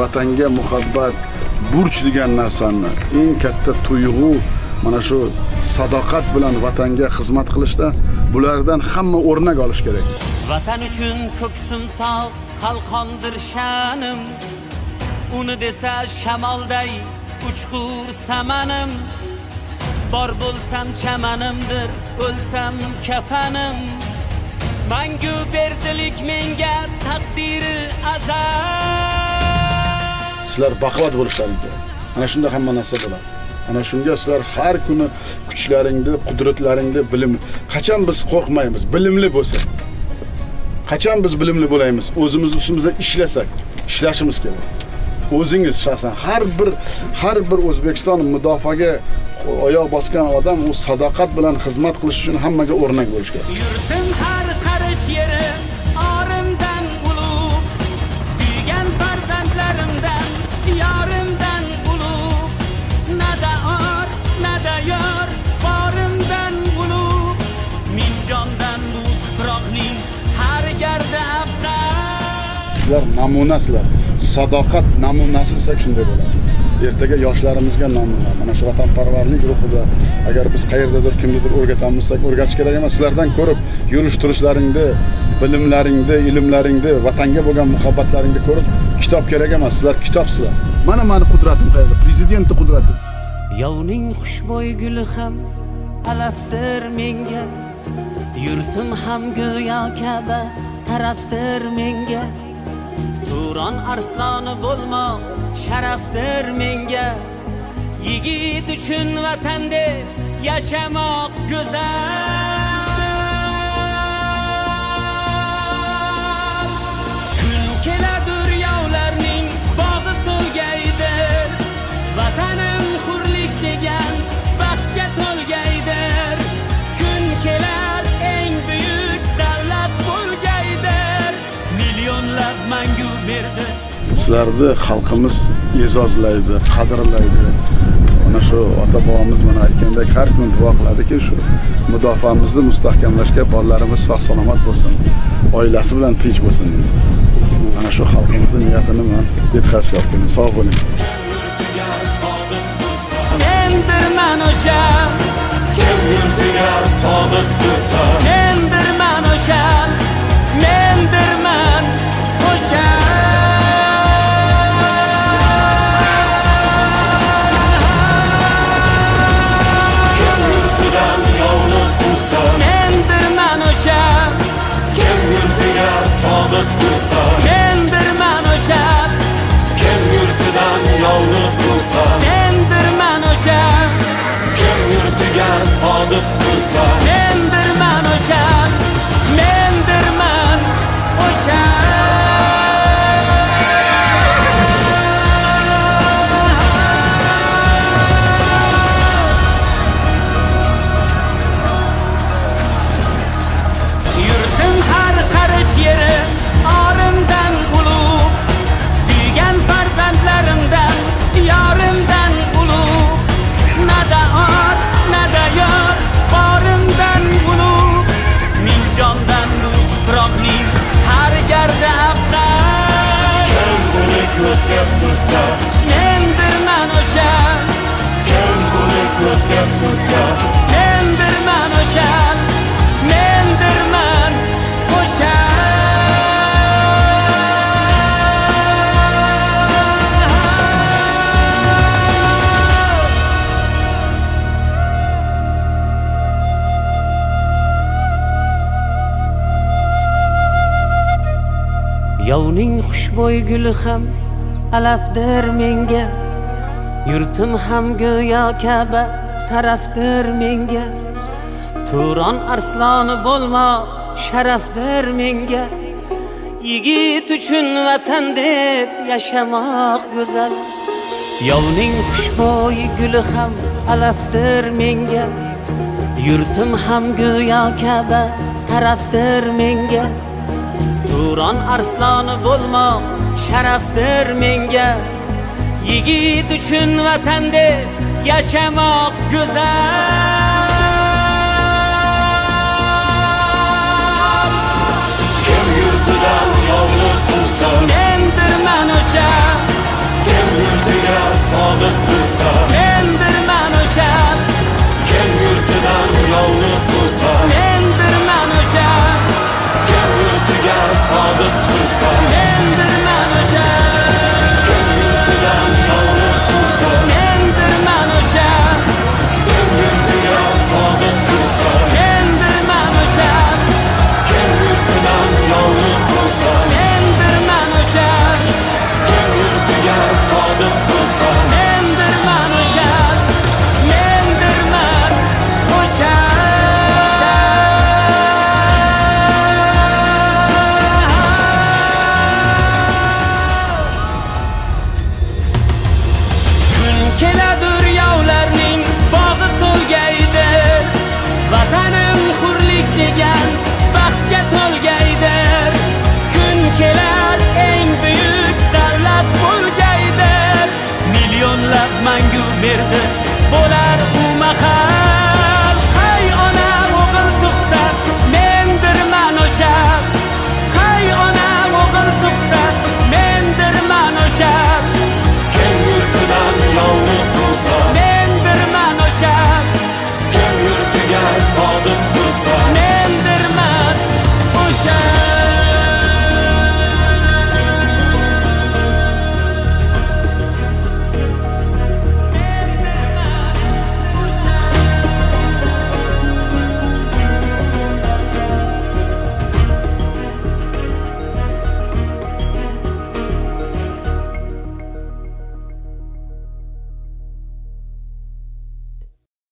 vatanga muhabbat, burch degan narsani, eng katta tuyg'u mana shu sadoqat bilan vatanga xizmat qilishda bulardan hamma o'rnak olish kerak. Vatan uchun ko'ksim tog' qalqondir sha'nim, uni desa shamolday uchqur samanim. Bor bo'lsam chamanimdir, o'lsam kafanim. Mangu berdilik menga taqdiri azal. Sizlar baquvvat bo'lishlaringiz kerak. Ana shunda hamma narsa bo'ladi. Ana shunga sizlar har kuni kuchlaringni, qudratlaringni bilim. Qachon biz qo'rqmaymiz, bilimli bo'lsak. Qachon biz bilimli bo'laymiz, o'zimiz ustimizda ishlasak, ishlashimiz kerak. O'zingiz shaxsan har bir O'zbekiston mudofaaga oyoq bosgan odam u sadoqat bilan xizmat qilish uchun hammaga o'rnak bo'lish kerak. Yurtim har qarich yeri orimdan ulug', suygan farzandlarimdan yorimdan ulug', nada or, nada yor, borimdan ulug', min jondan bu tuproqning har gardi afzal. Sizlar namunasizlar. Sadoqat namunasi desak shunday bo'ladi. Ertaga yoshlarimizga namuna. Mana shu vatanparvarlik ruhida agar biz qayerdadir kimnidir o'rgatamizsak, o'rgatish kerak emas. Sizlardan ko'rib yurish-turishlaringni, bilimlaringni, ilmlaringni, vatanga bo'lgan muhabbatlaringni ko'rib kitob kerak emas. Sizlar kitobsizlar. Mana meni qudratim qayerda? Prezidentning qudrati. Yovning xushbo'y guli ham alafdir menga, yurtim ham go'yo Ka'ba tarafdir menga. Turon arsloni bo'lmoq sharafdir menga, yigit uchun vatanda yashamoq go'zal. Kun keladur yovlarning bog'i so'lgaydir, vatanim hurlik degan baxtga to'lgaydir. Kun kelar eng buyuk davlat bo'lgaydir, millionlab mangu berdi. Sizlarni xalqimiz e'zozlaydi, qadrlaydi. Mana shu ota-bobomiz mana aytgandek har kun duo qiladiki, shu mudofaamizni mustahkamlashga bolalarimiz sog'-salomat bo'lsin, oilasi bilan tinch bo'lsin. Mana shu xalqimizning niyatini men yetkazishyapman. Sog' bo'ling. Mendirman o'sha, kim yurtiga sodiq bo'lsa, mendirman o'sha, mendirman o'sha. Mendirman o'sha, kim yurtiga sodiq bo'lsa, mendirman o'sha, kim yurtidan yovni quvsa, mendirman o'sha, kim yurtiga sodiq bo'lsa, mendirman o'sha, mendirman o'sha. Yeri orimdan ulug', suygan farzandlarimdan yorimdan ulug', nada or, nada yor, borimdan ulug', min jondan bu tuproqning har gardi afzal. kim buni ko'zga sursa, mendirman o'sha, kim buni ko'zga sursa, mendirman o'sha, mendirman o'sha. Yovning xushbo'y guli ham alafdir menga, yurtim ham go'yo Ka'ba tarafdir menga. Turon arsloni bo'lmoq sharafdir menga, yigit uchun vatan deb yashamoq go'zal. Yovning xushbo'y guli ham alafdir menga, yurtim ham go'yo Ka'ba tarafdir menga. Turon arsloni bo'lmoq sharafdir menga, yigit uchun vatan deb yashamoq go'zal. kim yurtidan yovni quvsa, Mendirman o'sha, sodiq tursa